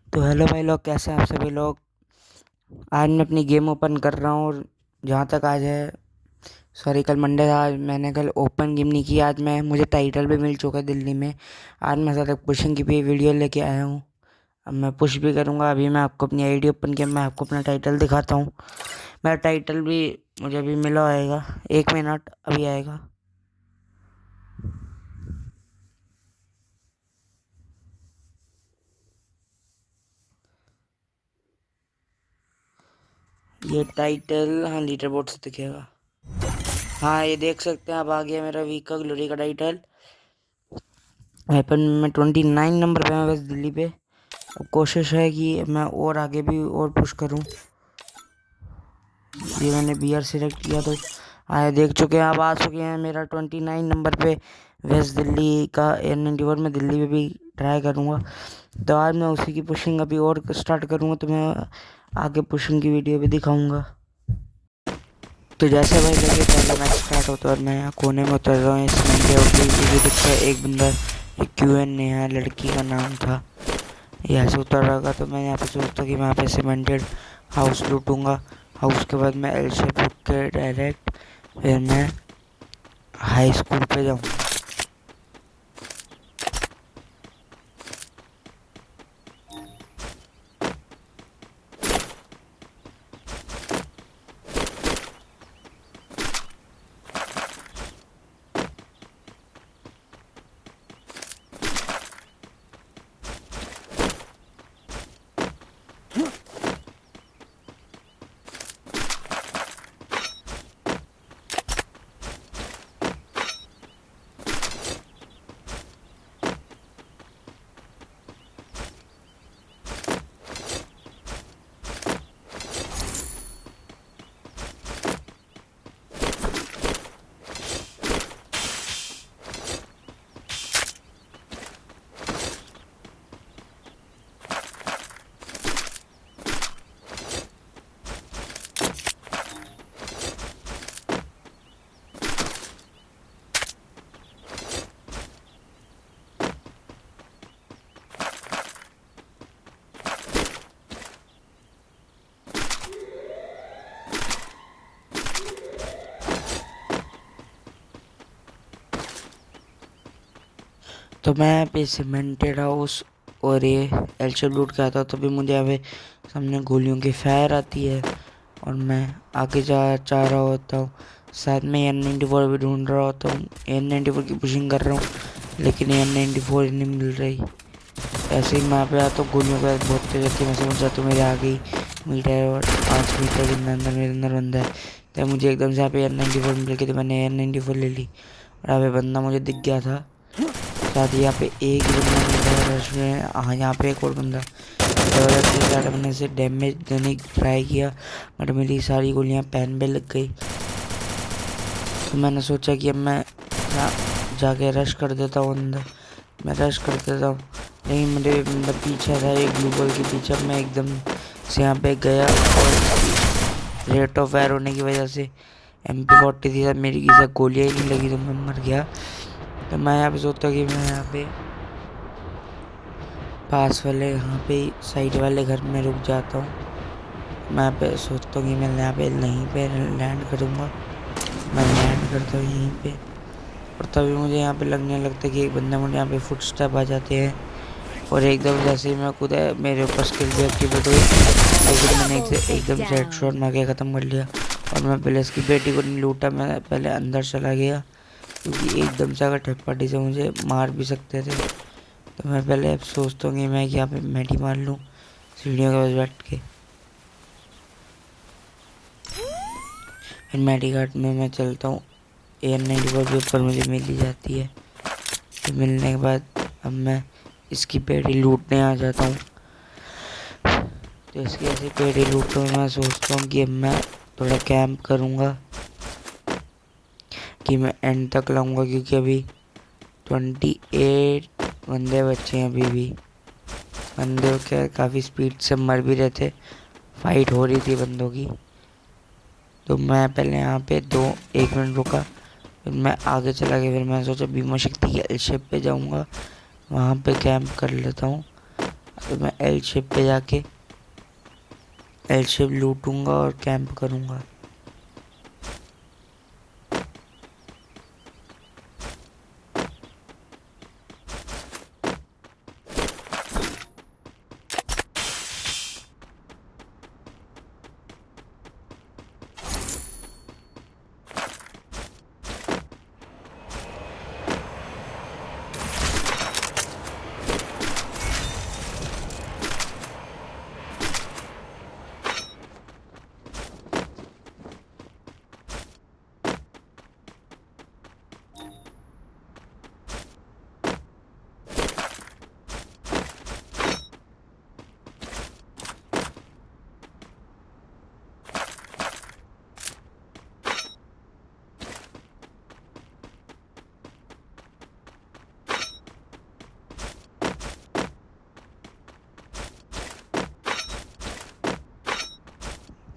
तो हेलो भाई लोग, कैसे हैं आप सभी लोग। आज मैं अपनी गेम ओपन कर रहा हूँ और जहाँ तक आज है, सॉरी कल मंडे था, आज मैंने कल ओपन गेम नहीं की। आज मुझे टाइटल भी मिल चुका है दिल्ली में। आज मैं ज़्यादा पुशिंग की भी वीडियो लेके आया हूँ। अब मैं पुश भी करूँगा। अभी मैं आपको अपनी आईडी ओपन किया, मैं आपको अपना टाइटल दिखाता हूँ। मेरा टाइटल भी मुझे अभी मिला आएगा, 1 मिनट अभी आएगा। ये टाइटल, हाँ, लीडर बोर्ड से दिखेगा। हाँ, ये देख सकते हैं, अब आ गया मेरा वीक का ग्लोरी का टाइटल। वेपन में 29 नंबर पे मैं बस दिल्ली पे। अब कोशिश है कि मैं और आगे भी और पुश करूं। ये मैंने बीआर सिलेक्ट किया तो आया, देख चुके हैं, अब आ चुके हैं मेरा 29 नंबर पे वेस्ट दिल्ली का N94। में दिल्ली में भी ट्राई करूंगा। तो आज मैं उसी की पुशिंग अभी और स्टार्ट करूंगा, तो मैं आगे पुशिंग की वीडियो भी दिखाऊंगा। तो जैसे भाई लगे पहला मैच स्टार्ट होता है और मैं यहाँ कोने में उतर रहा हूँ। इस मंडे होगी दिखता है एक बंदा, एक QN नेहा लड़की का नाम था, ये ऐसे उतर रहा था। तो मैं यहाँ पे सोचता कि मैं यहाँ पे सीमेंटेड हाउस लूटूंगा। हाउस के बाद मैं एल शेप लूट के डायरेक्ट फिर मैं हाई स्कूल पे जाऊँगा। तो मैं यहाँ पे सीमेंटेड हाउस और ये एल शेप लूट के आता हूँ, तभी मुझे यहाँ पे सामने गोलियों की फायर आती है और मैं आगे जा रहा होता हूँ। साथ में N94 भी ढूंढ रहा होता हूँ। N94 की पुशिंग कर रहा हूँ, लेकिन N94 नहीं मिल रही। ऐसे ही मैं यहाँ पे आता हूँ, गोलियों का बहुत तेज रहती है। मैं समझ जाता हूँ मेरे आगे ही मीटर और 5 मीटर के अंदर मेरे अंदर बंदा है। तो मुझे एकदम से यहाँ पे N94 मिल गई, तो मैंने N94 ले ली और यहाँ पे बंदा मुझे दिख गया था। साथ ही यहाँ पे एक ही बंदा मिल रहा है रश में। हाँ, यहाँ पे एक और बंदा। ज़बरदस्ती स्टार्ट मैंने से डैमेज देने की ट्राई किया, बट मेरी सारी गोलियाँ पैन पे लग गई। तो मैंने सोचा कि अब मैं जाके रश कर देता हूँ अंदर। मैं रश कर देता हूँ, लेकिन मेरे बंदा पीछे था, एक ब्लू बॉल के पीछे। मैं एकदम से यहाँ पे गया और रेट ऑफ फायर होने की वजह से MP40 थी, मेरी किसी गोलियाँ ही नहीं लगी, तो मैं मर गया। तो मैं यहाँ पे सोचता कि मैं यहाँ पे पास वाले यहाँ पे साइड वाले घर में रुक जाता हूँ। मैं यहाँ पे सोचता हूँ कि मैं यहाँ पे नहीं पे लैंड करूँगा। मैं लैंड करता हूँ यहीं पे और तभी मुझे यहाँ पे लगने लगता है कि एक बंदा, मुझे यहाँ पे फुट स्टेप आ जाते हैं और एकदम जैसे ही मैं कूदा मेरे ऊपर स्किल भी एक्टिवेट हुई, लेकिन मैंने एकदम से हेडशॉट मार के ख़त्म कर लिया। और मैं पहले इसकी बेटी को नहीं लूटा, मैं पहले अंदर चला गया, क्योंकि एकदम से अगर थर्ड पार्टी से मुझे मार भी सकते थे। तो मैं पहले अब सोचता हूँ कि मैं यहाँ पे मैडी मार लूँ सीढ़ियों के पास बैठ के। फिर मैडी घाट में मैं चलता हूँ। N94 के ऊपर मुझे मिल ही जाती है। तो मिलने के बाद अब मैं इसकी पेड़ी लूटने आ जाता हूँ। तो इसकी ऐसी पेड़ी लूटता हूँ, मैं सोचता हूँ कि अब मैं थोड़ा कैंप करूँगा कि मैं एंड तक लाऊंगा, क्योंकि अभी 28 बंदे बच्चे हैं। अभी भी बंदे क्या काफ़ी स्पीड से मर भी रहे थे, फाइट हो रही थी बंदों की। तो मैं पहले यहाँ पे 1 मिनट रुका, फिर मैं आगे चला गया। फिर मैं सोचा भीमा शक्ति के एल शेप पे जाऊँगा, वहाँ पे कैंप कर लेता हूँ। तो मैं एल शेप पे जाके एल शेप लूटूंगा और कैंप करूंगा।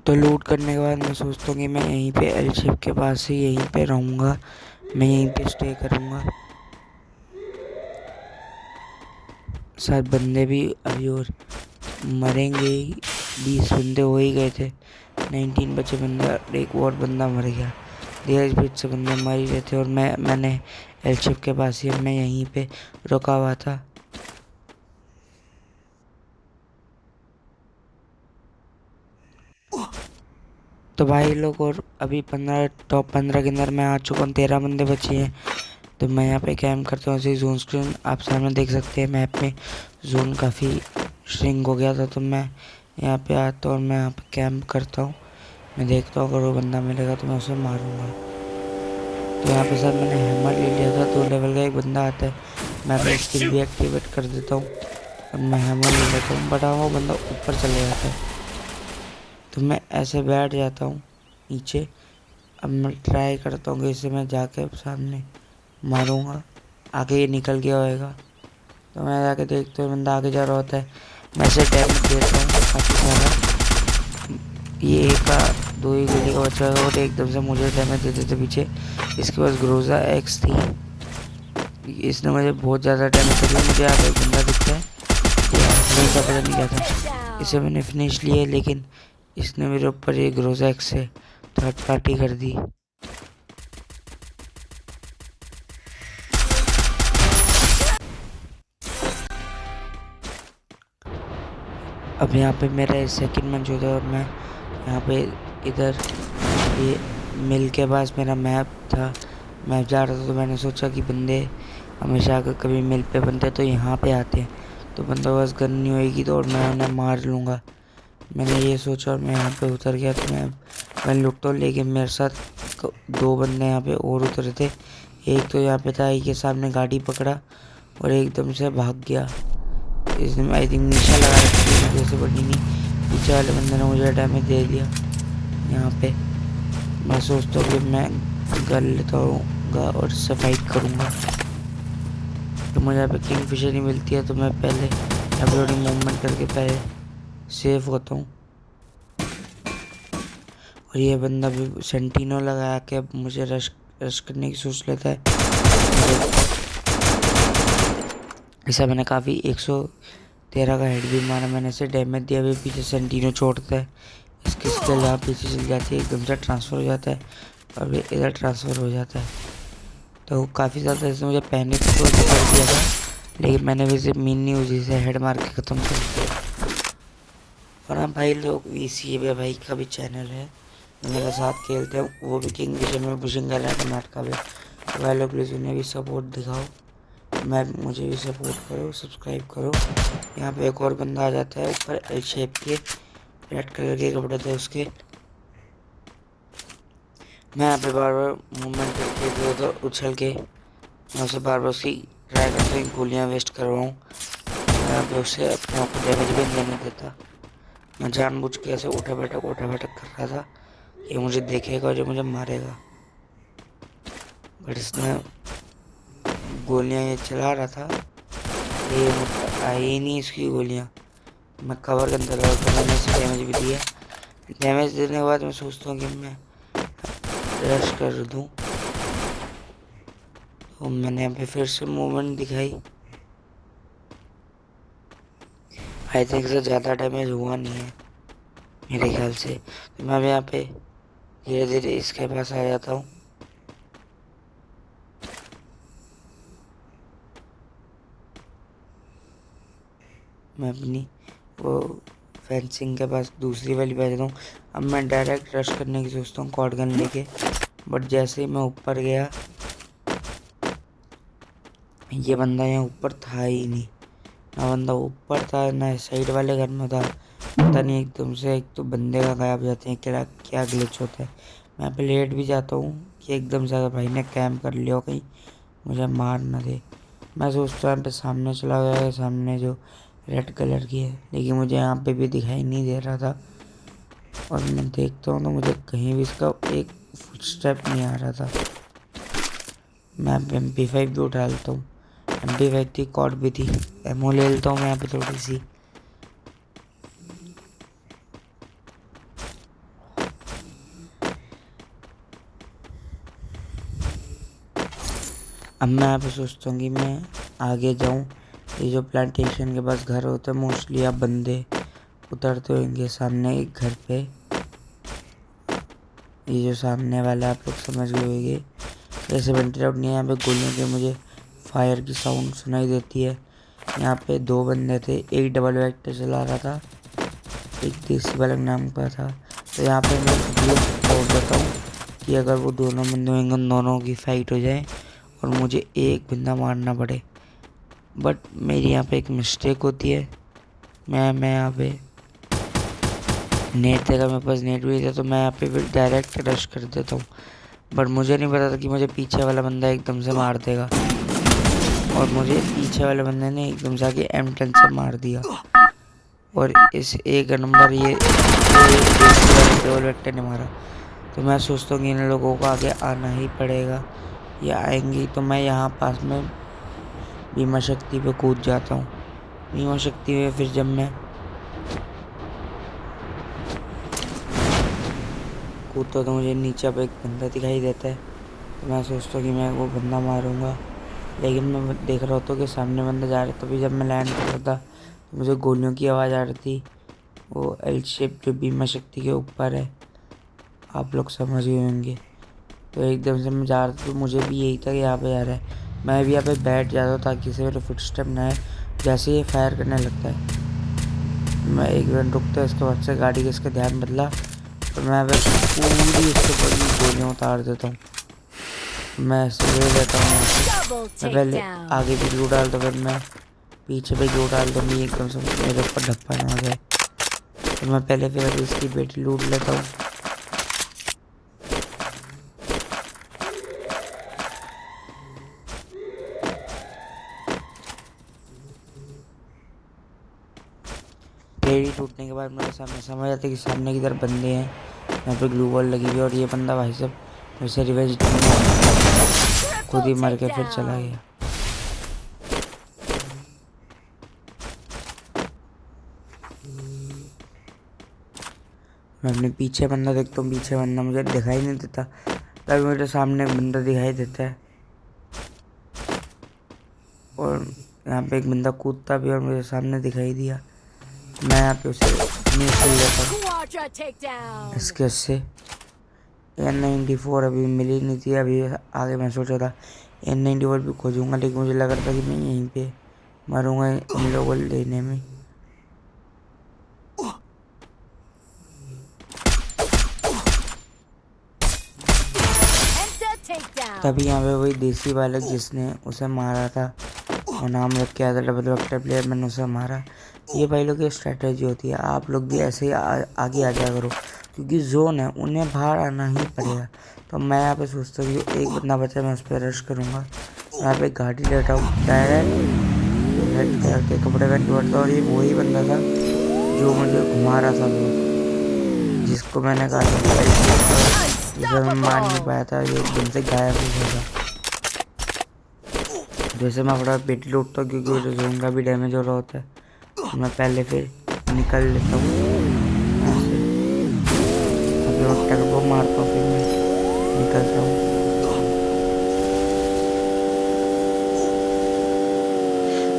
तो लूट करने के बाद मैं सोचता हूँ कि मैं यहीं पे एल शेप के पास ही यहीं पे रहूँगा, मैं यहीं पे स्टे करूँगा। शायद बंदे भी अभी और मरेंगे ही, 20 बंदे हो ही गए थे, 19 बचे बंदे, एक और बंदा मर गया। धीरे फिर से बंदे मर ही रहे थे और मैंने एल शेप के पास ही मैं यहीं पे रुका हुआ था। तो भाई लोग, और अभी 15 टॉप 15 के अंदर मैं आ चुका हूँ, 13 बंदे बचे हैं। तो मैं यहाँ पे कैंप करता हूँ। ऐसे जोन स्क्रीन आप सामने देख सकते हैं, मैप में जोन काफ़ी श्रिंक हो गया था। तो मैं यहाँ पे आता हूँ और मैं यहाँ पे कैंप करता हूँ। मैं देखता हूँ अगर वो बंदा मिलेगा तो मैं उसे मारूंगा। तो यहाँ पे सर मैंने हैमर ले लिया था, 2 लेवल का एक बंदा आता है, मैं अपनी स्किल भी एक्टिवेट कर देता हूँ और मैं हैमर ले लेता हूँ, बट हाँ वो बंदा ऊपर चले जाता है। तो मैं ऐसे बैठ जाता हूँ नीचे। अब मैं ट्राई करता हूँ कि इसे मैं जाके सामने मारूंगा, आगे ये निकल गया होएगा। तो मैं जाके देखता हूँ बंदा आगे जा रहा होता है, मैं इसे डैमेज देता हूँ काफ़ी सारा। ये एक का 2 ही गोली का बच्चा होगा और एकदम से मुझे डैमेज देते थे पीछे। इसके पास ग्रोजा एक्स थी, इसने मुझे बहुत ज़्यादा डैमेज दिया। मुझे आगे एक बंदा दिखता है, नहीं का पता नहीं क्या था, इसे मैंने फिनिश लिया, लेकिन इसने मेरे ऊपर ये ग्रोजा एक्स से थर्ड पार्टी कर दी। अब यहाँ पे मेरा सेकंड मैच होता है और मैं यहाँ पे इधर ये मिल के पास मेरा मैप था, मैं जा रहा था। तो मैंने सोचा कि बंदे हमेशा अगर कभी मिल पे बनते तो यहाँ पे आते हैं, तो बंदा बस गन नहीं होएगी तो और मैं उन्हें मार लूँगा। मैंने ये सोचा और मैं यहाँ पे उतर गया। तो मैं लुटता हूँ, लेकिन मेरे साथ 2 बंदे यहाँ पे और उतरे थे। एक तो यहाँ पे था, एक के सामने गाड़ी पकड़ा और एकदम से भाग गया। इसने आई थिंक निशा लगा रखी थी, मुझे से पड़ी नहीं, पीछे वाले बंदे ने मुझे डैमेज दे दिया। यहाँ पे मैं सोचता हूँ कि मैं कर लेता हूँ और इससे फाइट करूँगा। तो मुझे यहाँ पे किंग फिशर ही मिलती है, तो मैं पहले यहाँ पे थोड़ी मूवमेंट करके पहले सेफ होता हूँ। और ये बंदा भी सेंटिनो लगा के अब मुझे रश करने की सोच लेता है। ऐसा मैंने काफ़ी 113 का हेड भी मारा, मैंने इसे डैमेज दिया भी। पीछे सेंटिनो छोड़ता है, इसकी स्किल यहाँ पीछे चल जाती है, एकदम से ट्रांसफ़र हो जाता है और ये इधर ट्रांसफ़र हो जाता है। तो काफ़ी ज़्यादा इसने मुझे पैनिक तो कर दिया था, लेकिन मैंने वैसे मिनी यूजी से हेड मार के ख़त्म कर दिया। और हाँ भाई लोग, VCA भाई का भी चैनल है, मेरे साथ खेलते हैं, वो भी किंग फिशर में पुशिंग कर रहा है कर्नाटका में। तो भाई लोग प्लीज़ उन्हें भी सपोर्ट दिखाओ, मुझे भी सपोर्ट करो, सब्सक्राइब करो। यहाँ पे एक और बंदा आ जाता है ऊपर एल शेप के, रेड कलर के कपड़े थे उसके। मैं यहाँ पे बार बार मूवमेंट करके इधर उधर उछल के मैं उसे बार बार उसकी ट्राई करता हूँ, गोलियाँ वेस्ट करवाऊँ। यहाँ पे उसे अपने आप को डैमेज भी नहीं देता, मैं जानबूझ के ऐसे उठा बैठक कर रहा था, ये मुझे देखेगा और ये मुझे मारेगा। बट इसने गोलियाँ ये चला रहा था, ये मतलब आई ही नहीं इसकी गोलियाँ। मैं कवर के अंदर रहा तो मैंने इसे डैमेज भी दिया। डैमेज देने के बाद मैं सोचता हूँ कि मैं रश कर दूँ, तो मैंने यहाँ पे फिर से मूवमेंट दिखाई। आई थिंक से ज़्यादा डैमेज हुआ नहीं है मेरे ख्याल से। तो मैं अब यहाँ पे धीरे धीरे इसके पास आ जाता हूँ। मैं अपनी वो फेंसिंग के पास दूसरी वाली पे जाता हूँ। अब मैं डायरेक्ट रश करने की सोचता हूँ कॉर्ड गन लेके, बट जैसे ही मैं ऊपर गया ये बंदा यहाँ ऊपर था ही नहीं। ना बंदा ऊपर था ना साइड वाले घर में था। पता नहीं एकदम से एक तो बंदे का गायब जाते हैं, क्या क्या ग्लिच होता है। मैं यहाँ पे लेट भी जाता हूँ कि एकदम से अगर भाई ने कैम्प कर लिया हो कहीं मुझे मार ना दे। मैं सोचता हूँ यहाँ पे सामने चला गया है, सामने जो रेड कलर की है, लेकिन मुझे यहाँ पे भी दिखाई नहीं दे रहा था। और मैं देखता हूँ तो मुझे कहीं भी इसका एक फुटस्टेप नहीं आ रहा था। मैं MP5 भी उठा लेता हूँ। MP5 थी, कॉर्ड भी थी, एमओ ले लेता हूँ मैं यहाँ पे थोड़ी सी। अब मैं यहाँ पे सोचता हूँ कि मैं आगे जाऊँ। ये जो प्लांटेशन के पास घर होते हैं मोस्टली आप बंदे उतरते होंगे सामने एक घर पे। ये जो सामने वाला आप लोग समझ गए होंगे। जैसे वेंटिलेटर आउट नहीं है, यहाँ पे गोलियों के मुझे फायर की साउंड सुनाई देती है। यहाँ पे दो बंदे थे, एक डबल वेक्टर चला रहा था, एक देसी वाला नाम का था। तो यहाँ पे मैं ये तोड़ देता हूँ कि अगर वो दोनों बंदे होंगे उन दोनों की फाइट हो जाए और मुझे एक बंदा मारना पड़े। बट मेरी यहाँ पे एक मिस्टेक होती है। मैं यहाँ पे नेट था, मेरे पास नेट भी था, तो मैं यहाँ पे फिर डायरेक्ट रश कर देता हूँ। बट मुझे नहीं पता था कि मुझे पीछे वाला बंदा एकदम से मार देगा, और मुझे पीछे वाले बंदे ने एकदम से आके M10 से मार दिया। और इस एक नंबर ये डबल वेक्टर ने मारा। तो मैं सोचता हूँ कि इन लोगों को आगे आना ही पड़ेगा, ये आएंगी तो मैं यहाँ पास में बीमा शक्ति पे कूद जाता हूँ। बीमा शक्ति में फिर जब मैं कूदता तो मुझे नीचे पे एक बंदा दिखाई देता है। तो मैं सोचता हूँ कि मैं वो बंदा मारूंगा, लेकिन मैं देख रहा होता कि सामने बंदा जा रहा था। तभी जब मैं लैंड कर रहा था तो मुझे गोलियों की आवाज़ आ रही थी। वो L शेप जो बीमा शक्ति के ऊपर है, आप लोग समझ गए होंगे। तो एकदम से मैं जा रहा था तो मुझे भी यही था कि यहाँ पे जा रहा है। मैं भी यहाँ पे बैठ जाता हूँ ताकि इसे मेरे फुटस्टेप ना आए। जैसे ये फायर करने लगता है मैं एक मिनट रुकता है, उसके बाद से गाड़ी का इसका ध्यान बदला तो मैं वह पूरी उसके ऊपर की गोलियाँ उतार देता हूँ। मैं ऐसे ले लेता हूँ यहाँ से। मैं पहले आगे भी ग्लू डालता हूँ, फिर मैं पीछे भी ग्लू डाल दूँगी एकदम से मेरे ऊपर धप्पा ना हो जाए। तो मैं पहले फिर अभी इसकी बेटी लूट लेता हूँ। बेटी टूटने के बाद मेरे सामने समझ आता है कि सामने की तरफ बंदे हैं। यहाँ पे ग्लू वॉल लगी हुई है और ये बंदा भाई साहब मेरे से रिवेंज खुद ही मर के फिर चला गया। मैं अपने पीछे बंदा देखता हूँ, पीछे बंदा मुझे दिखाई नहीं देता, तभी मेरे सामने बंदा दिखाई देता है। और यहाँ पे एक बंदा कूदता भी और मुझे सामने दिखाई दिया। मैं यहाँ पे उसे फिनिश कर लेता हूँ इसके से। N94 अभी मिली नहीं थी, अभी आगे मैं सोचा था N94 भी खोजूंगा, लेकिन मुझे लग रहा था कि मैं यहीं पे मरूंगा इन लोगों को लेने में। तभी यहाँ पे वही देसी बालक जिसने उसे मारा था और नाम रख के आया था डबल वेक्टर प्लेयर, मैंने उसे मारा। ये भाई लोग की स्ट्रेटजी होती है, आप लोग भी ऐसे ही आगे आ जाया करो, क्योंकि जोन है उन्हें बाहर आना ही पड़ेगा। तो मैं यहाँ पे सोचता हूँ कि एक बंदा बचा, मैं उस पर रश करूँगा। यहाँ पे गाड़ी लेटा हूँ डायरेक्ट रेड कलर के कपड़े पहन के बैठता, और ये वही बंदा था जो मुझे घुमा रहा था, वो जिसको मैंने कहा था जिसे मैं मार नहीं पाया था, ये एकदम से गायब हो गया था। जैसे मैं थोड़ा पेटी लूटता हूँ क्योंकि मुझे जोन का भी डैमेज हो रहा होता है, तो मैं पहले फिर निकल लेता हूँ यहाँ से। अभी वक्त को मारता हूँ फिर मैं निकलता हूँ।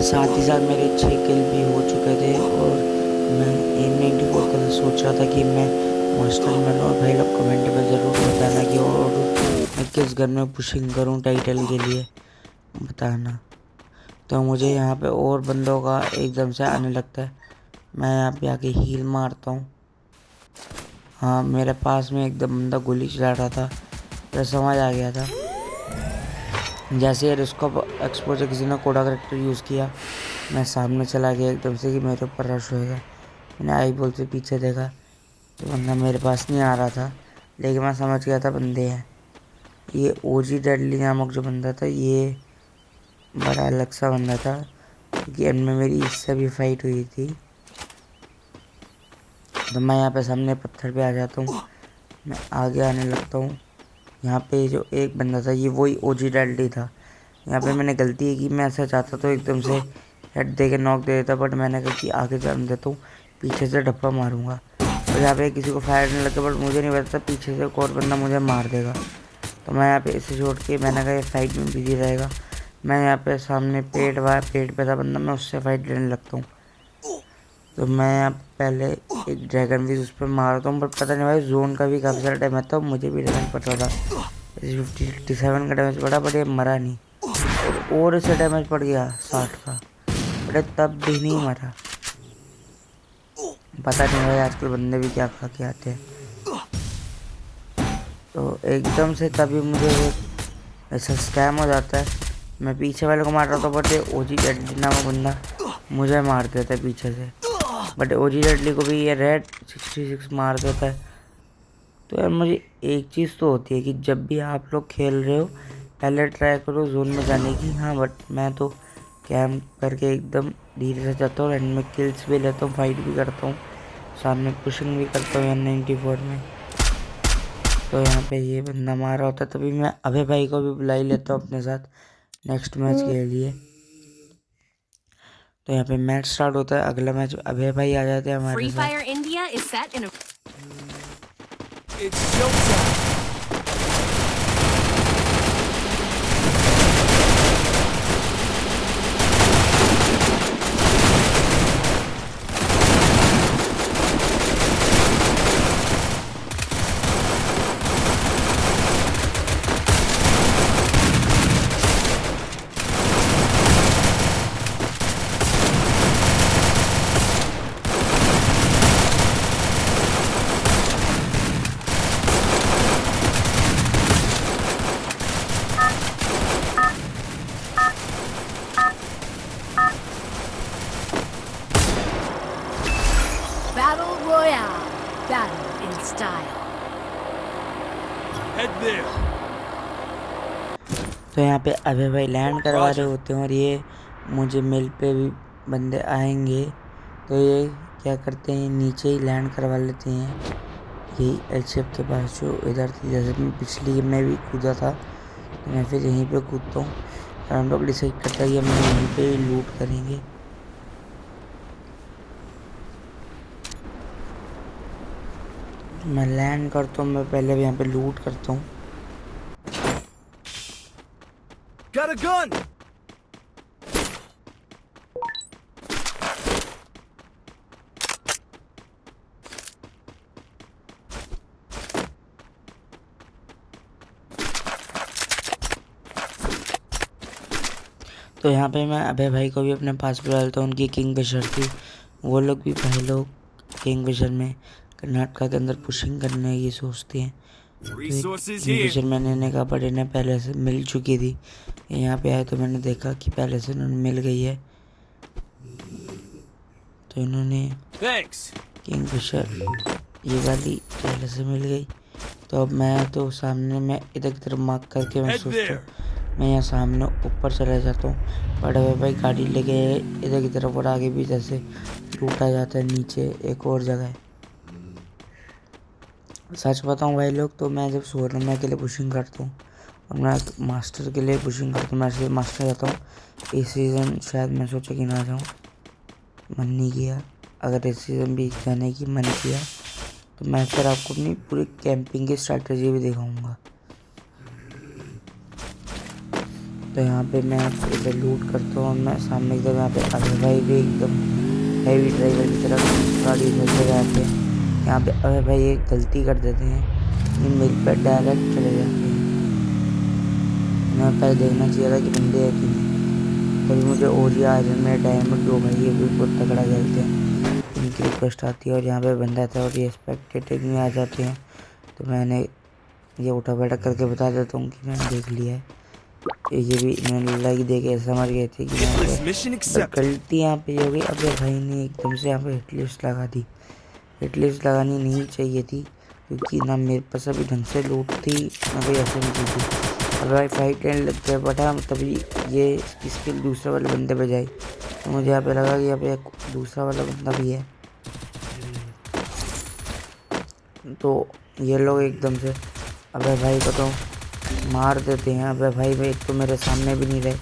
साथ ही साथ मेरे 6 किल भी हो चुके थे और मैं M94 का सोच रहा था कि मैं मास्टर में लूँ। भाई लोग कमेंट में ज़रूर बताना कि और मैं किस गन में पुशिंग करूँ टाइटल के लिए, बताना। तो मुझे यहाँ पे और बंदों का एकदम से आने लगता है, मैं यहाँ पे आके हील मारता हूँ। हाँ, मेरे पास में एकदम बंदा गोली चला रहा था, तो समझ आ गया था। जैसे ये रिस्कोप एक्सपोजर किसी ने कोडा करेक्टर यूज़ किया, मैं सामने चला गया एकदम से कि मेरे ऊपर रश होएगा। मैंने आई बॉल से पीछे देखा तो बंदा मेरे पास नहीं आ रहा था, लेकिन मैं समझ गया था बंदे हैं। ये ओजी डेडली नामक जो बंदा था, ये बड़ा अलग सा बंदा था, क्योंकि इनमें मेरी इससे भी फाइट हुई थी। तो मैं यहाँ पे सामने पत्थर पे आ जाता हूँ, मैं आगे आने लगता हूँ। यहाँ पे जो एक बंदा था, ये वही ओजी डेडली था। यहाँ पे मैंने गलती की, मैं ऐसा चाहता तो एकदम से हेड दे के नॉक दे देता, बट मैंने कहा कि आगे जाने देता हूँ, पीछे से डप्पा मारूंगा। और यहाँ पे किसी को फायर नहीं लगा, बट मुझे नहीं पता था पीछे से एक और बंदा मुझे मार देगा। तो मैं यहाँ पे इसे छोड़ के मैंने कहा ये फाइट में बिजी रहेगा। मैं यहाँ पे सामने पेट पे था बंदा, मैं उससे फाइट लेने लगता हूँ। तो मैं यहाँ पहले एक ड्रैगन भी उस पर मारता हूँ, बट पता नहीं भाई जोन का भी काफ़ी सारा डैमेज था, मुझे भी डैमेज पड़ रहा था। 57 का डैमेज पड़ा, बट ये मरा नहीं। और इसे डैमेज पड़ गया 60 का, बट तब भी नहीं मरा। पता नहीं भाई आजकल बंदे भी क्या खा के आते हैं। तो एकदम से तभी मुझे ऐसा स्कैम हो जाता है, मैं पीछे वाले को मार रहा था, बट ओजी डेडली नामक बंदा मुझे मार देता है पीछे से। बट ओजी डेडली को भी ये रेड 66 मार देता है। तो यार मुझे एक चीज़ तो होती है कि जब भी आप लोग खेल रहे हो, पहले ट्राई करो जोन में जाने की। हाँ, बट मैं तो कैंप करके एकदम धीरे से जाता हूँ, एंड में किल्स भी लेता हूँ, फाइट भी करता हूँ, सामने पुशिंग भी करता हूँ N94 में। तो यहाँ पे ये बंदा मारा होता है, तभी मैं अभय भाई को भी बुला ही लेता हूँ अपने साथ नेक्स्ट मैच के लिए। तो यहाँ पे मैच स्टार्ट होता है, अगला मैच अभय भाई आ जाते हैं हमारे साथ। Battle Royale. Battle in style. Head there. तो यहाँ पे अभय भाई लैंड करवा रहे होते हैं और ये मुझे मिल पे भी बंदे आएंगे, तो ये क्या करते हैं, नीचे ही लैंड करवा लेते हैं यही एलशेप के पास जो इधर थी। जैसे मैं पिछली गेम में भी कूदा था, तो मैं फिर यहीं पे कूदता हूँ। और हम लोग डिसाइड करते हैं कि हम यहीं पे ही लूट करेंगे। मैं लैंड करता हूँ, मैं पहले भी यहाँ पे लूट करता हूँ। Got a gun. तो यहाँ पे मैं अभय भाई को भी अपने पास बुला लेता हूँ, उनकी किंगफिशर थी। वो लोग भी भाई लोग किंगफिशर में कर्नाटका के अंदर पुशिंग करने की सोचते हैं। तो किंगफिशर मैंने इन्हें कहा, बट इन्हें पहले से मिल चुकी थी। यहाँ पे आए तो मैंने देखा कि पहले से उन्होंने मिल गई है, तो इन्होंने किंगफिशर ये वाली पहले से मिल गई। तो अब मैं तो सामने में इधर की तरफ मार्क करके मैं सोचता हूँ मैं यहाँ सामने ऊपर चला जाता हूँ। बड़े भाई गाड़ी लेके इधर की तरफ, और आगे भी जैसे टूटा जाता है, नीचे एक और जगह है। सच बताऊँ भाई लोग, तो मैं जब सोने में के लिए पुशिंग करता हूँ और मैं मास्टर के लिए पुशिंग करता हूँ, मैं ऐसे मास्टर जाता हूँ। इस सीज़न शायद मैं सोचा कि ना जाऊँ, मन नहीं किया। अगर इस सीज़न भी जाने की मन किया तो मैं फिर आपको अपनी पूरी कैंपिंग की स्ट्रैटेजी भी दिखाऊंगा। तो यहाँ पे मैं इधर लूट करता हूँ। मैं सामने एकदम यहाँ पे अभय भाई भी एकदम हैवी ड्राइवर की तरह गाड़ी चलते जाते हैं। यहाँ पे अभय भाई एक गलती कर देते हैं, ये मिल पर डायरेक्ट चले जाते हैं। मैं पहले देखना चाहिए था कि बंदे है कि नहीं। तभी मुझे ओजी आयरन में डायमंड 2 भाई ये भी बहुत तगड़ा खेलते हैं, इनकी रिक्वेस्ट आती है और यहाँ पे बंदा था और ये स्पेक्टेटिंग में आ जाते हैं। तो मैंने ये उठा बैठा करके बता देता हूँ कि मैंने देख लिया है। ये भी इन्होंने लाइक दे के समझ गए थे कि यहाँ पे गलती यहाँ पे हो गई। अब भाई ने एकदम से यहाँ पे हिटलिस्ट लगा दी। हिटलिस्ट लगानी नहीं चाहिए थी क्योंकि ना मेरे पास अभी ढंग से लूट थी ना कोई ऐसे नहीं थी। अब भाई फाइट लेने लग गया बटा, तभी ये इसके दूसरे वाले बंदे पे जाए तो मुझे यहाँ पे लगा कि यहाँ पे दूसरा वाला बंदा भी है। तो ये लोग एकदम से अबे भाई को तो मार देते हैं। अबे भाई एक तो मेरे सामने भी नहीं रहे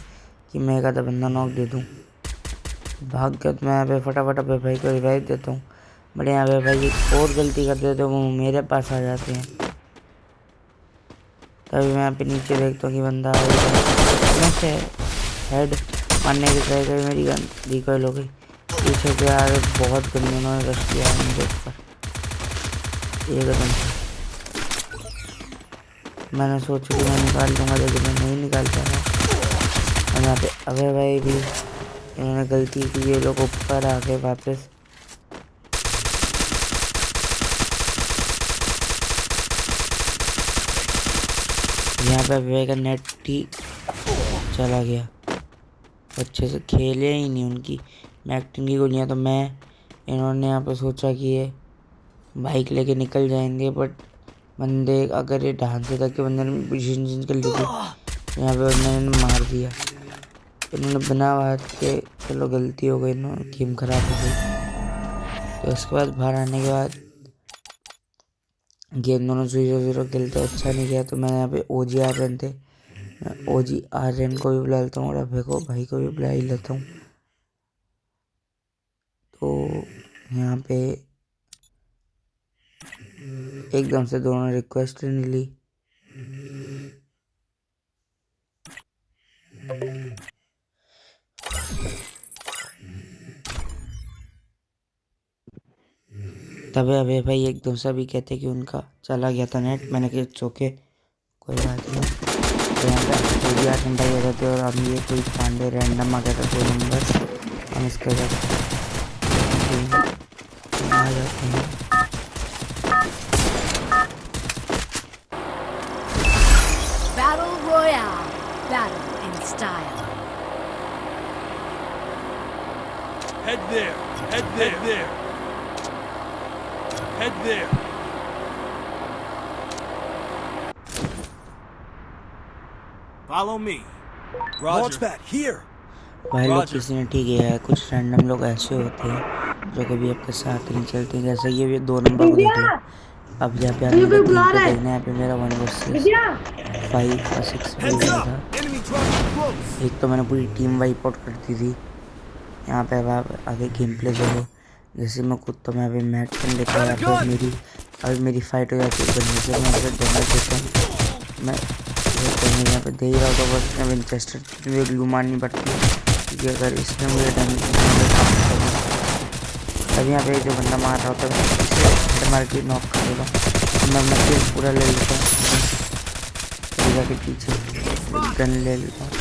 कि मैं एक आधा बंदा नॉक दे दूँ। भाग गया तो मैं यहाँ पे फटाफट अबे भाई को रिवाइव देता हूँ। बड़े अबे भाई एक और गलती कर देते वो मेरे पास आ जाते हैं। तभी मैं यहाँ पे नीचे देखता हूँ कि बंदा से हेड मारने की ट्राई करी, मेरी गन रिकॉइल हो गई पीछे से। यार बहुत गंदे उन्होंने रश किया है मेरे ऊपर एक कदम से। मैंने सोचा कि मैं निकाल दूंगा लेकिन मैं नहीं निकाल पाया। और यहाँ पे अभय भाई भी इन्होंने गलती की, ये लोग ऊपर आ गए वापस। यहाँ पे अभय का नेट ही चला गया, अच्छे से खेले ही नहीं उनकी मैक्टिंग की गोलियाँ। तो इन्होंने यहाँ पे सोचा कि ये बाइक लेके निकल जाएंगे, बट बंदे अगर ये ढांचे से तक के बंदे ने पोजीशन चेंज कर ली थी। यहाँ पे उन्होंने मार दिया, इन्होंने बिना बात के चलो गलती हो गई, इन्होंने गेम खराब हो गई। तो उसके बाद बाहर आने के बाद गेम दोनों 0-0 खेलते अच्छा नहीं किया। तो मैंने यहाँ पे ओजी आर्यन थे, मैं ओजी आर्यन को भी बुला लेता हूँ और अभय को भाई को भी बुला ही लेता हूँ। तो यहाँ पे एकदम से दोनों रिक्वेस्ट नहीं ली। तभी अभय भाई एकदम से भी कहते कि उनका चला गया था नेट। मैंने कहा चौके कोई बात नहीं। तो यहाँ पे ओजी आर्यन भाई आ जाते और हम ये कोई पांडे रैंडम आ गया था 2 नंबर, हम इसके साथ आ जाते हैं। Battle Royale. Battle in style. Head there. Head there. Head there. Head there. Follow me. Launch pad here. भाई लोग किसी ने ठीक है, कुछ रैंडम लोग ऐसे होते हैं जो कभी आपके साथ नहीं चलते। जैसे ये भी 2 नंबर को देख लो। अब यहाँ पे आगे देखना है, यहाँ पे मेरा 1 vs 5 और 6 भी हुआ था। एक तो मैंने पूरी टीम वाइप आउट कर दी थी। यहाँ पे अब आगे गेम प्ले देखो, जैसे मैं खुद तो मैं अभी मैच कर लेता हूँ। अभी मेरी फाइट हो जाती है बंदे से, मैं अगर डैमेज देता हूँ। मैं यहाँ पे दे ही रहा हूँ तो बस मैं विंचेस्टर में ग्लू मारनी पड़ती है क्योंकि अगर इसने मुझे डैमेज तभी यहाँ पे जो बंदा मार रहा होता है इसे मार के नॉक कर देगा। मैं अपना किल पूरा ले लेता हूँ, जाके पीछे गन ले लेता हूँ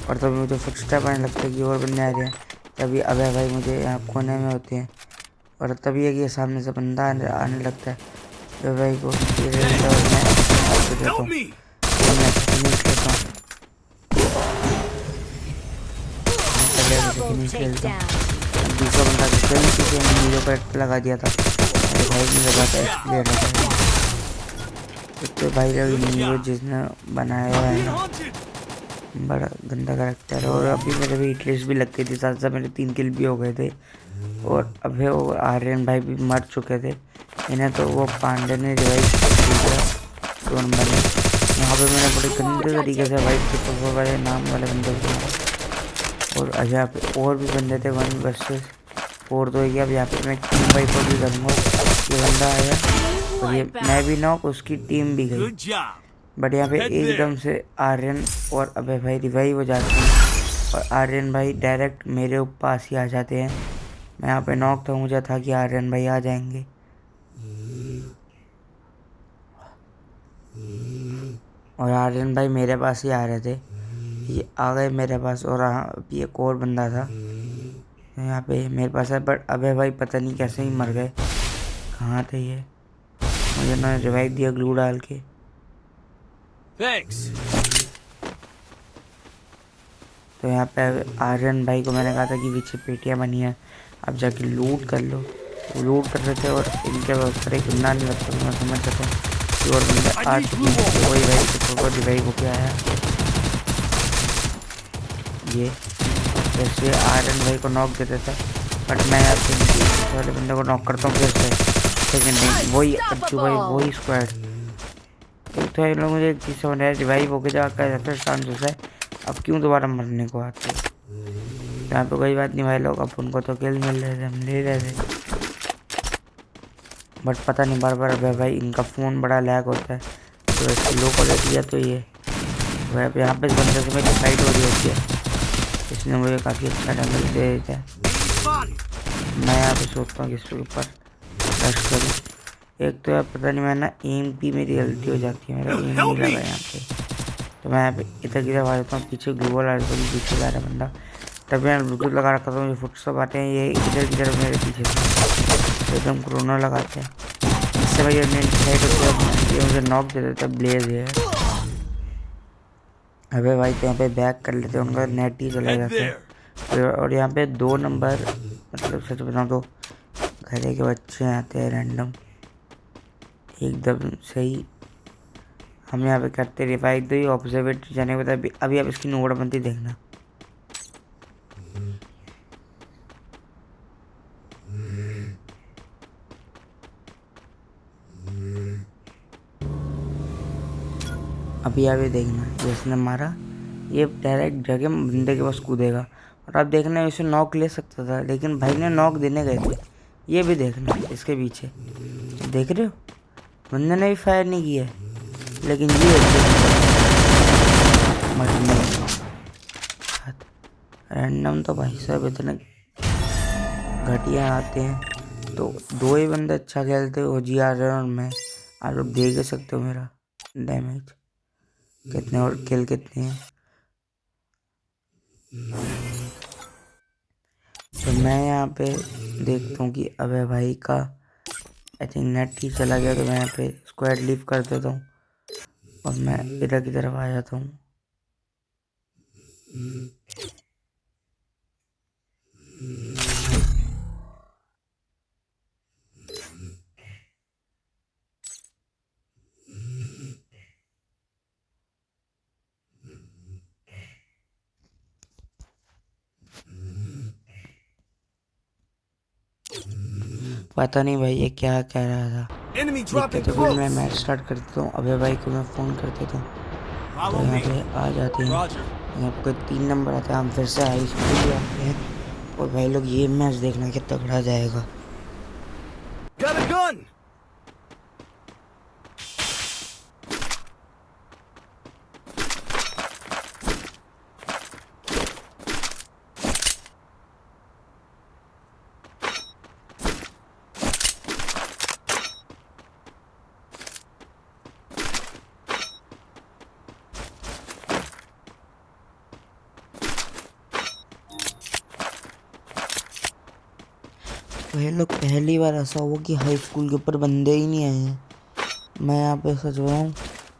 और तभी मुझे फुटस्टेप आने लगता है कि और बंदे आ रहे हैं। तभी अभय भाई मुझे यहाँ कोने में होते हैं और तभी है कि ये सामने से बंदा आने लगता है। अभय भाई को ये देता और मैं देता हूँ, मैं फिनिश लेता हूँ। खेलता हूँ दूसरा बंदा पीछे नीलो पर लगा दिया था, भाई ने लगा था एक्सप्लेयर होता है। तो भाई नीलो जिसने बनाया है ना बड़ा गंदा करेक्टर है। और अभी मेरे भी हिटलिस्ट भी लग गई थी, साथ साथ मेरे 3 किल भी हो गए थे और अभी वो आर्यन भाई भी मर चुके थे। इन्हें तो वो पांडे ने रिवाइव किया 2 नंबर में। यहाँ पे मैंने बड़े गंदे तरीके से वाइप किया वाले नाम वाले बंदे को। और यहाँ पे और भी बंदे थे 1 vs 4 तो अब यहाँ पे मैं टीम वाइप भी करूँगा। ये बंदा आया और ये मैं भी नॉक, उसकी टीम भी गई। बट यहाँ पे Head एकदम there. से आर्यन और अभय भाई रिवाइव हो जाते हैं और आर्यन भाई डायरेक्ट मेरे पास ही आ जाते हैं। मैं यहाँ पे नॉक था, मुझे था कि आर्यन भाई आ जाएंगे और आर्यन भाई मेरे पास ही आ रहे थे। ये आ गए मेरे पास और अभी एक और बंदा था यहाँ पे मेरे पास है, बट अभय भाई पता नहीं कैसे ही मर गए। कहाँ थे ये? मुझे ना रिवाइव दिया ग्लू डाल के। Thanks. तो यहाँ पे आर्यन भाई को मैंने कहा था कि पीछे पेटियाँ बनी है, अब जाके लूट कर लो। वो लूट कर रहे थे और इनके ऊपर एक बंदा नहीं लगता, तो मैं समझ सकता हूँ कि और बंदे आ चुके हैं। तो वही भाई तो रिवाइव होके आया ये। जैसे आर्यन भाई को नॉक देता था, बट मैं यहाँ पे वाले बंदे को नॉक करता हूँ फिर से। सेकेंड टाइम वही अच्छू भाई, वही स्क्वाड। एक तो इन लोग मुझे एक चीज़ समझ आया, रिवाइव होके जाकर फिर चांसेस है, अब क्यों दोबारा मरने को आते। यहाँ पे कोई बात नहीं भाई लोग, अब उनको तो किल मिल रहे थे, हम ले रहे थे। बट पता नहीं बार बार भाई इनका फ़ोन बड़ा लैग होता है, तो ऐसे लो क्वालिटी है। तो ये भाई यहाँ पे इस बंदे से मेरी फाइट हो रही होती है, इसने मुझे काफ़ी अच्छा डैमेज दे देता है। मैं यहाँ पे सोचता हूँ कि इसके ऊपर रश करूँ। एक तो यार पता नहीं, मैं ना एम की मेरी गलती हो जाती है, मेरा एम नहीं लगा यहाँ पे। तो मैं यहाँ पे इधर की तरफ आ जाता हूँ, पीछे ग्लूवल आ जाता हूँ, पीछे जा रहा बंदा। तभी मैंने ब्लूटूथ लगा रखा था, मुझे फुटस्टेप आते हैं, ये इधर की तरफ मेरे पीछे से एकदम कोरोना लगाते हैं। इससे भाई साइड होते ये मुझे नॉक दे देता है, ब्लेज है। अबे भाई तो यहाँ पे बैक कर लेते हैं, उनका नेट ही चला जाता है। और यहाँ पे 2 नंबर, मतलब सच बताऊँ तो घरे के बच्चे आते हैं रैंडम एकदम सही। हम यहाँ पे करते रिवाइव दो, ऑब्जर्वेटरी जाने के बाद अभी आप इसकी नोटबंदी देखना। अभी आप ये देखना, जिसने मारा ये डायरेक्ट जगह बंदे के पास कूदेगा। और आप देखना इसे नॉक ले सकता था, लेकिन भाई ने नॉक देने गए थे। ये भी देखना इसके पीछे, देख रहे हो बंदे ने भी फायर नहीं किया है, लेकिन ये रैंडम तो भाई साहब इतने घटिया आते हैं। तो 2 ही बंदे अच्छा खेलते हो, जी आ रहे और मैं। आप लोग देख ही सकते हो मेरा डैमेज कितने और किल कितने हैं। तो मैं यहाँ पे देखता हूँ कि अबे भाई का आई थिंक नेट ही चला गया, तो मैं यहाँ पे स्क्वाड लीव कर देता हूँ और मैं इधर की तरफ आ जाता हूँ। पता नहीं भाई ये क्या कह रहा था। Enemy देखते dropping तो फिर मैं close. मैच स्टार्ट कर देता हूँ, अभय भाई को मैं फ़ोन कर देता हूँ। तो Follow यहाँ me. पे आ जाते हैं, Roger. यहाँ पे कोई 3 नंबर आता है, हम फिर से हाई स्कूल भी आते हैं। और भाई लोग ये मैच देखना कि तगड़ा जाएगा। Got a gun. तो लोग पहली बार ऐसा हुआ कि हाई स्कूल के ऊपर बंदे ही नहीं आए हैं। मैं यहाँ पे सच रहा हूँ,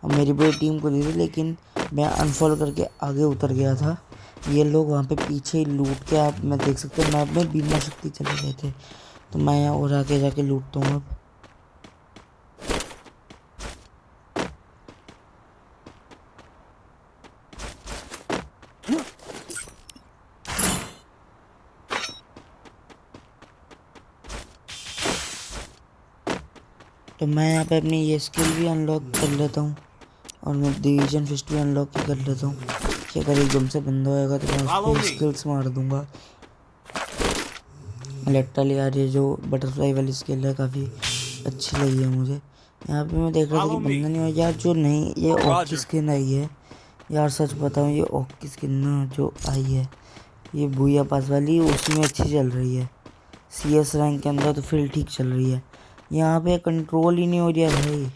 अब मेरी पूरी टीम को दी थी, लेकिन मैं अनफॉलो करके आगे उतर गया था। ये लोग वहाँ पे पीछे ही लूट के, आप मैं देख सकते हो मैप में बीमा शक्ति चले गए थे। तो मैं यहाँ और आगे जाके लूटता हूँ अब। तो मैं यहाँ पे अपनी ये स्किल भी अनलॉक कर लेता हूँ और मैं डिवीजन फिस्ट भी अनलॉक कर लेता हूँ कि अगर एकदम से बंदा होएगा तो मैं उसको स्किल्स मार दूंगा। लिटरली यार ये जो बटरफ्लाई वाली स्किल है काफ़ी अच्छी लगी है मुझे। यहाँ पे मैं देख रहा था कि बंदा नहीं हुआ यार। जो नहीं ये ऑक की स्किन आई है यार, सच बताऊँ ये ऑक की स्किन ना जो आई है ये भूया पास वाली, उसमें अच्छी चल रही है। CS रैंक के अंदर तो फिर ठीक चल रही है। यहाँ पे कंट्रोल ही नहीं हो रहा भाई।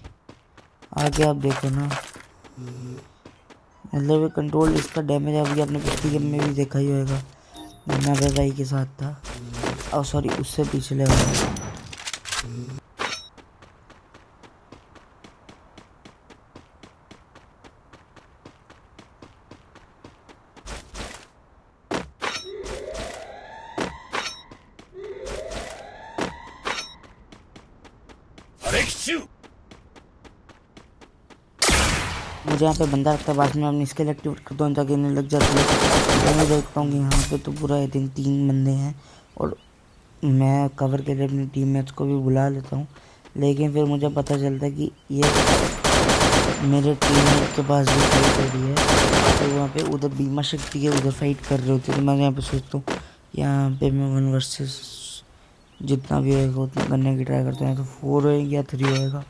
आगे आप देखो ना, मतलब कंट्रोल इसका डैमेज अभी आपने पिछली गेम में भी देखा ही होगा, मुन्ना भाई के साथ था। और सॉरी उससे पिछले वाला। मुझे यहाँ पे बंदा रखता है, बाद में अपनी स्किल एक्टिवेट करता हूँ ताकि इन्हें लग जाती है। मैं देखता हूँ कि यहाँ पे तो पूरा आई थिंक 3 बंदे हैं और मैं कवर के लिए अपनी टीममेट्स को भी बुला लेता हूँ। लेकिन फिर मुझे पता चलता है कि ये मेरे टीममेट के पास भी फाइट हो रही है, तो वहाँ पे उधर बीमा शक्ति के उधर फाइट कर रहे होते। तो मैं यहाँ पे सोचता हूँ यहाँ पे मैं 1 वर्सेस जितना भी होएगा उतना करने की ट्राई करता हूँ। तो 4 होएगा या 3 होएगा,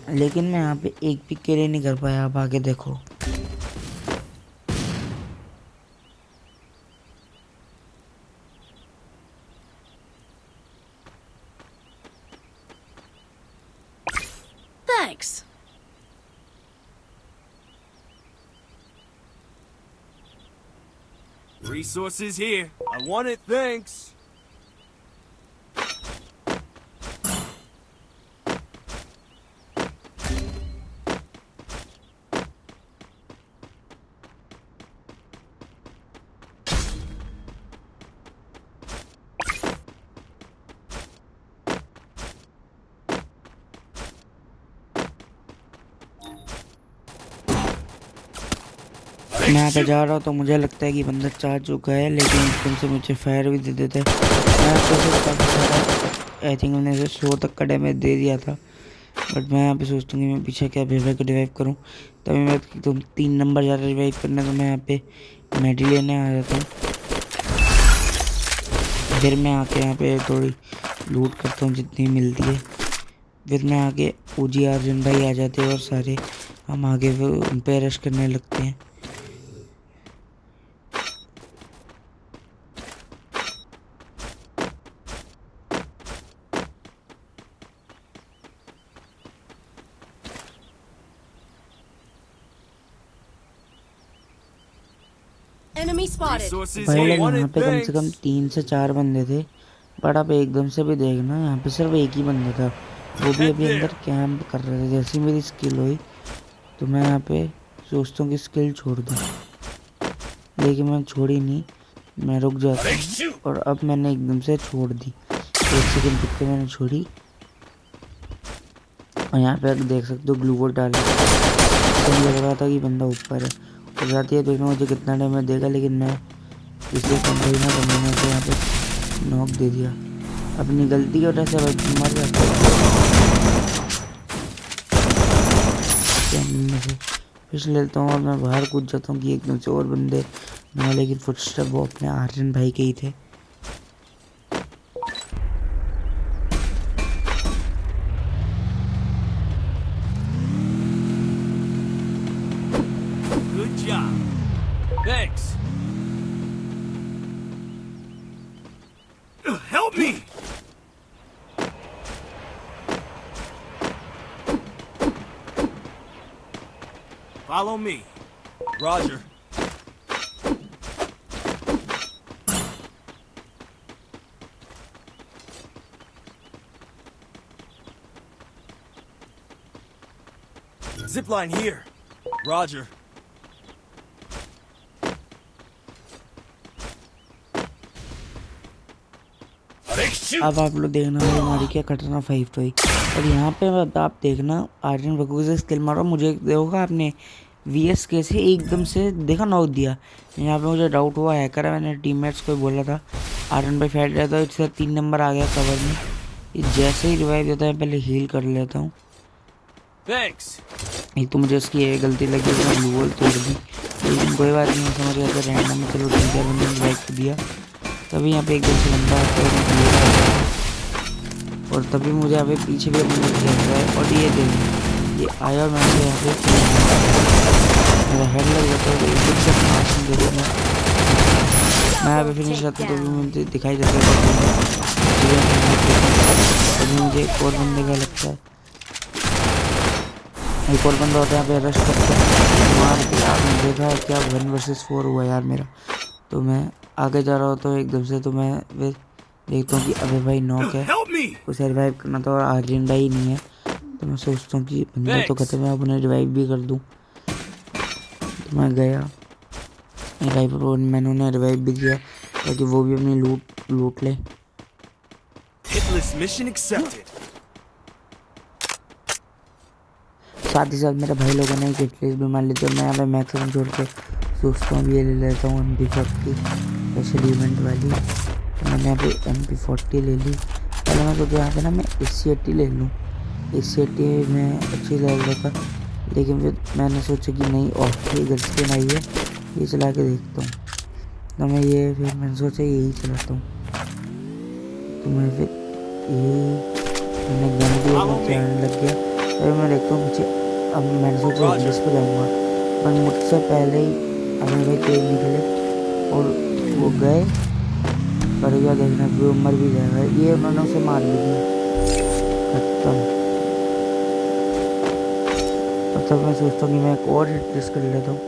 लेकिन मैं यहाँ पे एक पिक के लिए नहीं कर पाया। आप आगे देखो, Thanks. Resources here. I want it, thanks. मैं यहाँ पे जा रहा हूँ तो मुझे लगता है कि बंदा चार्ज हो गया है, लेकिन एकदम से मुझे फायर भी दे देता है। मैं आपको काफ़ी सारा आई थिंक मैंने 100 तक का डैमेज दे दिया था, बट मैं यहाँ पे सोचता हूँ कि मैं पीछे क्या बेबे को रिवाइव करूँ। तभी मैं तुम 3 नंबर जा रहा रिवाइव करने, तो मैं यहाँ पे मेडी लेने आ जाता हूँ। फिर मैं आके यहाँ पे थोड़ी लूट करता हूँ जितनी मिलती है। फिर मैं आगे OG अर्जुन भाई आ जाते हैं और सारे हम आगे फिर उन पर रश करने लगते हैं। Enemy spotted. Resources भाई here. लोग Want यहाँ it, पे कम से कम thanks. 3 से 4 बंदे थे, बट आप एकदम से भी देखना यहाँ पे सिर्फ एक ही बंदा था, वो भी अभी अंदर कैंप कर रहे थे। जैसी मेरी स्किल हुई तो मैं यहाँ पे सोचता हूँ कि स्किल छोड़ दूँ, लेकिन मैं छोड़ी नहीं, मैं रुक जाता हूँ। और अब मैंने एकदम से छोड़ दी, 1 सेकंड रुक के मैंने छोड़ी। और यहाँ पे आप देख सकते हो ग्लू वॉल डाल तो मुझे लग रहा था कि बंदा ऊपर है और जाती है, देखना मुझे कितना डैमेज देगा। लेकिन मैं इसलिए कंट्रोल ना करने में तो यहाँ पे नॉक दे दिया। अपनी गलती की वजह से मर जाता है। फिर लेता हूँ और मैं बाहर कूद जाता हूँ कि एकदम से और बंदे ना, लेकिन फुटस्टेप वो अपने आर्यन भाई के ही थे। Good job. Thanks. Help me! Follow me. Roger. Zipline here. Roger. अब आप लोग देखना भाई हमारी क्या कटना 5 तो ही। और यहाँ पे आप देखना आर्यन बकू से स्किल मारो, मुझे देखोगा आपने VS कैसे एकदम से देखा नॉक दिया। यहाँ पे मुझे डाउट हुआ हैकर है, मैंने टीममेट्स को बोला था आर्यन भाई फैल रहा था, इससे 3 नंबर आ गया कवर में। ये जैसे ही रिवाइव देता है पहले हील कर लेता हूँ। Thanks. एक तो मुझे इसकी ये गलती लगी, मैं ब्लू वॉल तोड़ दी, लेकिन कोई बात नहीं, समझ गया था रैंडम में। चलो 3-4 बंदे ने रिवाइव कर दिया, तभी यहाँ पे एकदम से बंदा आता है। और तभी मुझे यहाँ पे पीछे भी अपने खेल रहा है। और ये देख, ये आया और मैंने यहाँ पे मेरा हेड लग जाता है, एक से मार्क्स दे दूँ मैं यहाँ पे फिनिश करता हूँ। तो भी मुझे दिखाई देता है अभी मुझे एक और बंदे का लगता है, एक और बंदा होता है यहाँ पे रश करता है मार के। आपने देखा है क्या 1 वर्सेस 4 हुआ यार मेरा। तो मैं आगे जा रहा हूँ तो एकदम से तो मैं फिर देखता हूँ कि अबे भाई नॉक है, Help me! उसे रिवाइव करना था और आर्जेंडा ही नहीं है। तो मैं सोचता हूँ कि बंदा तो खत्म है, अब उन्हें रिवाइव भी कर दूँ। तो मैं गया रिवाइव और मैंने उन्हें रिवाइव भी किया ताकि वो भी अपनी लूट ले। Hitless mission accepted. साथ ही साथ मेरे भाई लोगों ने एक हिटलिस्ट भी मान ली थी। मैं यहाँ पे मैक्सिमम छोड़ के सोचता हूँ ये ले लेता हूँ MP40 स्पेशल इवेंट वाली। तो मैंने यहाँ पे MP40 ले ली। पहले मैं सोचा यहाँ पे ना मैं AC80 ले लूँ, AC80 में अच्छी लग रहा था, लेकिन फिर मैंने सोचा कि नहीं ऑफ की गन आई है, ये चला के देखता हूँ। तो मैं ये फिर मैंने सोचा यही चलाता हूँ। तो मैं फिर यही मैंने गन भी चलाने लग गया। अभी मैं देखता हूँ मुझे, अब मैंने सोचा इंग्लिश पे जाऊँगा, पर मुझसे पहले ही अभी भाई तेज निकले और वो गए। पर यह देखना भी मर भी जाएगा, ये उन्होंने उसे मार भी दिया, खत्म। और तब मैं सोचता हूँ कि मैं एक और हिट लिस्ट कर लेता हूँ।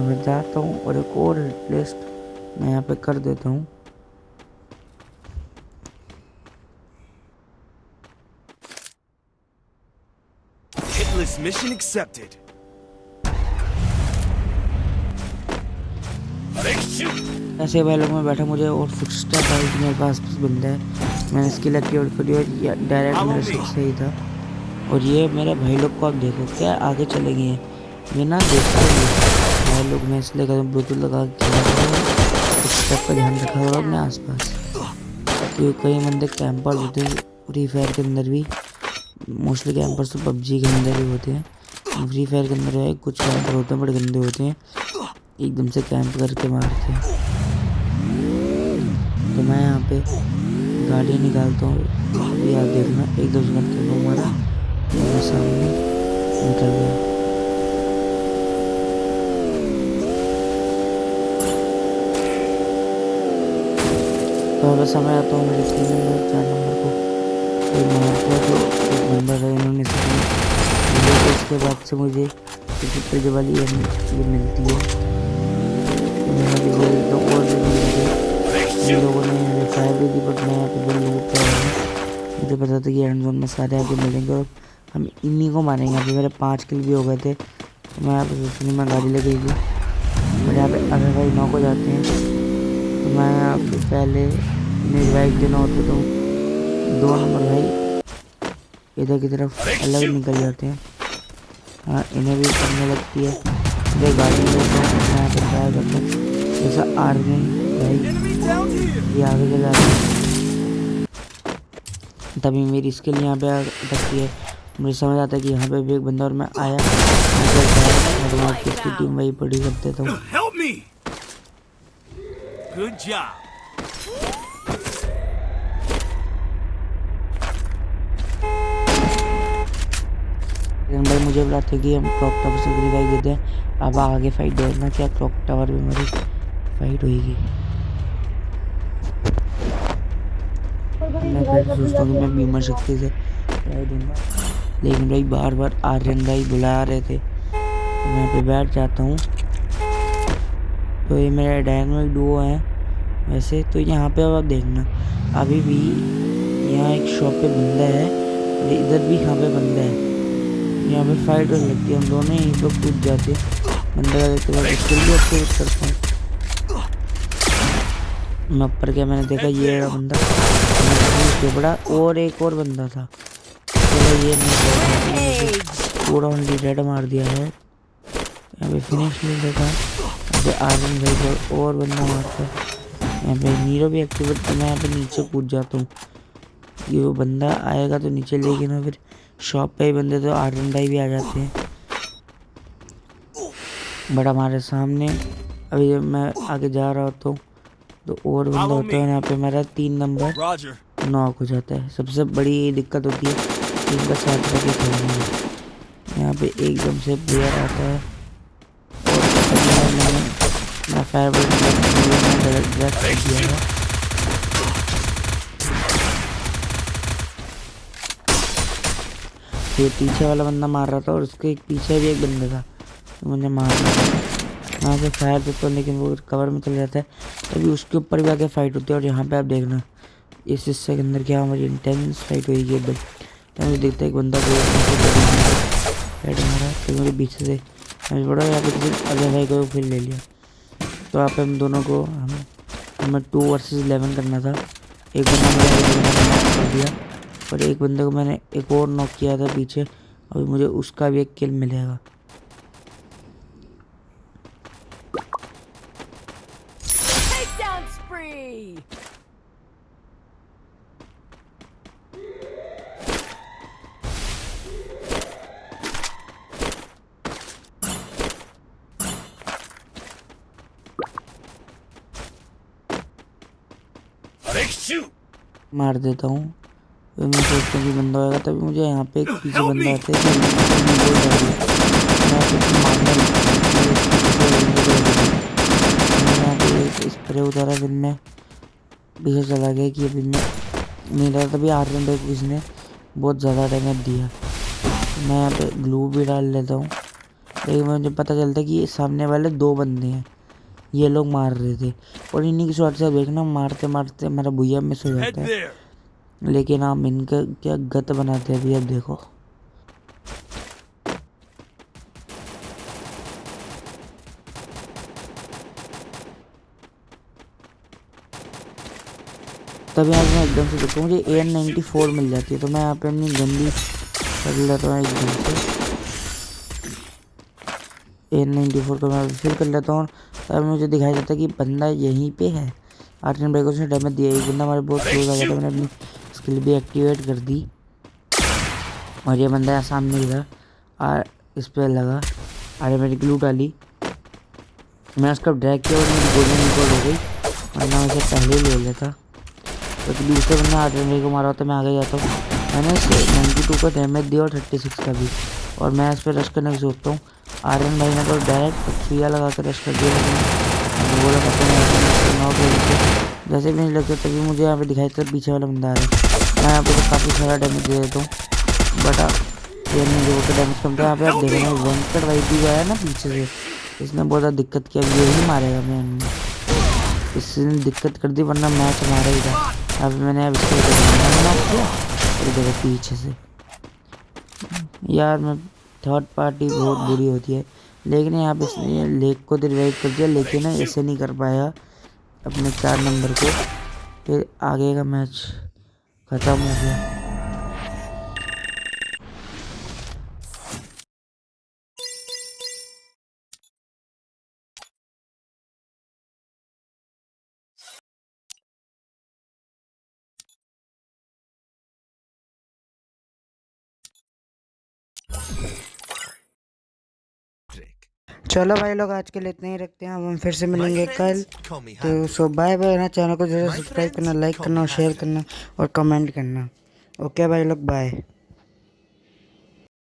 मैं जाता हूँ और एक और हिट लिस्ट मैं यहाँ पे कर देता हूँ। Hitless mission accepted. ऐसे भाई लोग में बैठा मुझे और फुटस्टेप आई कि मेरे पास बंदा है। मैंने इसकी एक्टिवेट करी और डायरेक्ट मेरे से सही था। और ये मेरे भाई लोग को आप देखो क्या आगे चले गए हैं, ये ना देखते हैं भाई लोग। मैं इसलिए कहता हूँ ब्लूटूथ लगा के फुटस्टेप का ध्यान रखा होगा अपने आसपास, क्योंकि कई बंदे कैंपर होते हैं फ्री फायर के अंदर भी। मोस्टली कैंपर्स तो PUBG के अंदर ही होते हैं, फ्री फायर के अंदर है कुछ कैंपर होते हैं बड़े गंदे होते हैं, एकदम से कैंप करके मारते हैं। तो मैं यहाँ पे गाड़ी निकालता हूँ, अभी आप देखना एकदम से करके वो मारा, मेरे सामने निकल गया। तो अब समय आता हूँ मेरे 3 नंबर 4 नंबर को मारता तो एक बंदा था, इन्होंने तो इसके बाद से मुझे ट्रिपल वाली ये मिलती है। तो मैं अभी बोलता हूँ और भी मिलती इन लोगों ने फायर भी दी, बट मैं यहाँ पे जो लूट कर रहा हूँ मुझे पता था कि एंड जोन में सारे आगे मिलेंगे और हम इन्हीं को मारेंगे। अभी मेरे 5 किल भी हो गए थे। तो मैं यहाँ पे सोचूँगी मैं गाड़ी ले गई थी, बट यहाँ पे अगर भाई नॉक हो जाते हैं तो मैं यहाँ पे पहले इन्हें रिवाइव देना होता तो 2 नंबर भाई इधर की तरफ अलग निकल जाते हैं। हाँ इन्हें भी करने लगती है, इधर गाड़ी में मैं बताया करता हूँ जैसा आर्मी भाई ये आगे चला रहा है। तभी मेरी स्किल यहाँ पे अटकती है, मुझे समझ आता है कि यहाँ पे भी एक बंदा और मैं आया इसकी टीम वही पड़ी कर देता हूँ। Help me! Good job. लेकिन भाई मुझे बुलाते हैं कि हम क्लॉक टावर से रिवाइव देते हैं। अब आगे फाइट देखना क्या क्लॉक टावर में हमारी फाइट होगी। मैं फिर सोचता हूँ कि मैं बीमर शक्ति से रिवाइव दूंगा, लेकिन भाई बार बार आर्यन भाई बुला रहे थे तो मैं पे बैठ जाता हूँ। तो ये मेरा डायनामिक डुओ है वैसे। तो यहाँ पे अब आप देखना अभी भी यहाँ एक शॉप पे बंदा है और इधर भी यहाँ पे बंदा है, यहाँ पे फाइट होने लगती है, हम दोनों ही लोग कूद जाते हैं। बंदे का देखते बाद स्किल भी एक्टिवेट करता हूँ मैं ऊपर क्या। मैंने देखा ये रहा बंदा बड़ा और एक और बंदा था, चलो ये नहीं पूरा ऑनली रेड मार दिया है। यहाँ पे फिनिश नहीं देखा, यहाँ पे आर्यन भाई को और बंदा मारता है। यहाँ पे नीरो भी एक्टिवेट करना, यहाँ पे नीचे कूद जाता हूँ। ये वो बंदा आएगा तो नीचे, लेकिन ना फिर शॉप पे ही बंदे तो आर्यन भाई भी आ जाते हैं। बट हमारे सामने अभी मैं आगे जा रहा होता हूँ तो और बंदा होता है। यहाँ पे मेरा 3 नंबर नॉक हो जाता है। सबसे बड़ी ये दिक्कत होती है कि इनका साथ रखे खेलने में। यहाँ पे एकदम से प्लेयर आता है और मैं फायर डायरेक्ट किया है। ये पीछे वाला बंदा मार रहा था और उसके पीछे भी एक बंदा था तो मुझे मार रहा था। यहाँ से फायर देता हूँ लेकिन वो कवर में चला जाता है, तभी उसके ऊपर भी आके फाइट होती है। और यहाँ पे आप देखना इस हिस्से के अंदर क्या हमारी इंटेंस फाइट होगी एकदम। तो मुझे देखता है एक बंदा हेड मारा तो मेरे पीछे से मैं बड़ा यहाँ पे किसी अजय भाई को फिर ले लिया। तो यहाँ पे हम दोनों को हमें 2 वर्सेस 11 करना था। एक बंदा मुझे नॉक कर दिया और एक बंदे को मैंने एक और नॉक किया था पीछे, अभी मुझे उसका भी एक किल मिलेगा। Takedown spree! Big shoot. मार देता हूँ। फिर मैं सोचता हूँ कि बंदा होगा, तभी मुझे यहाँ पे एक पीछे बंदा आता है तो मैं बोल रहा हूँ मैं कुछ मारने यहाँ पे स्प्रे उतारा। फिर मैं पीछे चला गया कि अभी मैं मेरा तभी आर्यन भाई को इसने बहुत ज़्यादा डैमेज दिया। मैं यहाँ पे ग्लू भी डाल लेता हूँ लेकिन मुझे पता चलता है कि ये सामने वाले 2 बंदे हैं, ये लोग मार रहे थे और इन्हीं की शॉट से देखना मारते मारते हमारा भुइया मिस हो Head जाता है। there. लेकिन हम इनका क्या गत बनाते हैं अभी, अब देखो। तभी आज मैं एकदम से देखता हूँ मुझे AN94 मिल जाती है तो मैं यहाँ पे अपनी गंदी कर लेता हूँ एकदम से। AN94 को मैं फिर कर लेता हूँ तब मुझे दिखाई देता है कि बंदा यहीं पे है। आर्यन भाई को उसने डैमेज दिया, एक बंदा हमारे बहुत क्लोज आ गया था। मैंने अपनी स्किल भी एक्टिवेट कर दी और ये बंदा सामने ही था और इस पर लगा। अरे मेरी ग्लू डाली, मैं उसका ड्रैग किया और मेरी गोलियाँ निकल हो गई वरना मैं उसे पहले ही ले लेता। तो दूसरे बंदे आर्यन भाई को मारा होता मैं आगे जाता हूँ। मैंने 92 का डैमेज दिया और 36 का भी, और मैं इस पर रश करने की सोचता हूँ। आर्यन भाई ने तो डायरेक्ट सुइया लगा कर रश कर दिया लेकिन बोला जैसे भी नहीं लगता तभी मुझे यहाँ पे दिखाई देता पीछे वाला बंदा आ रहा है। मैं यहाँ पे तो काफ़ी सारा डैमेज दे देता हूँ बट ये नहीं जो डैमेज कम था। यहाँ पे आप देख रहे हैं वेंकट भाई भी गया है ना पीछे से, इसने बहुत ज़्यादा दिक्कत किया। यही मारेगा मैं, इसने दिक्कत कर दी वरना मैच हमारा ही था। अब मैंने अब इसको देखो पीछे से। यार मैं थर्ड पार्टी बहुत बुरी होती है लेकिन यहाँ पे इसने लेग को रिवाइव कर दिया लेकिन ऐसे नहीं कर पाया अपने 4 नंबर को, फिर आगे का मैच ख़त्म हो गया। चलो भाई लोग आज के लिए इतना ही रखते हैं, अब हम फिर से मिलेंगे कल। तो सो बाय बाय ना, चैनल को जरूर सब्सक्राइब करना, लाइक करना और शेयर करना और कमेंट करना। ओके भाई लोग, बाय।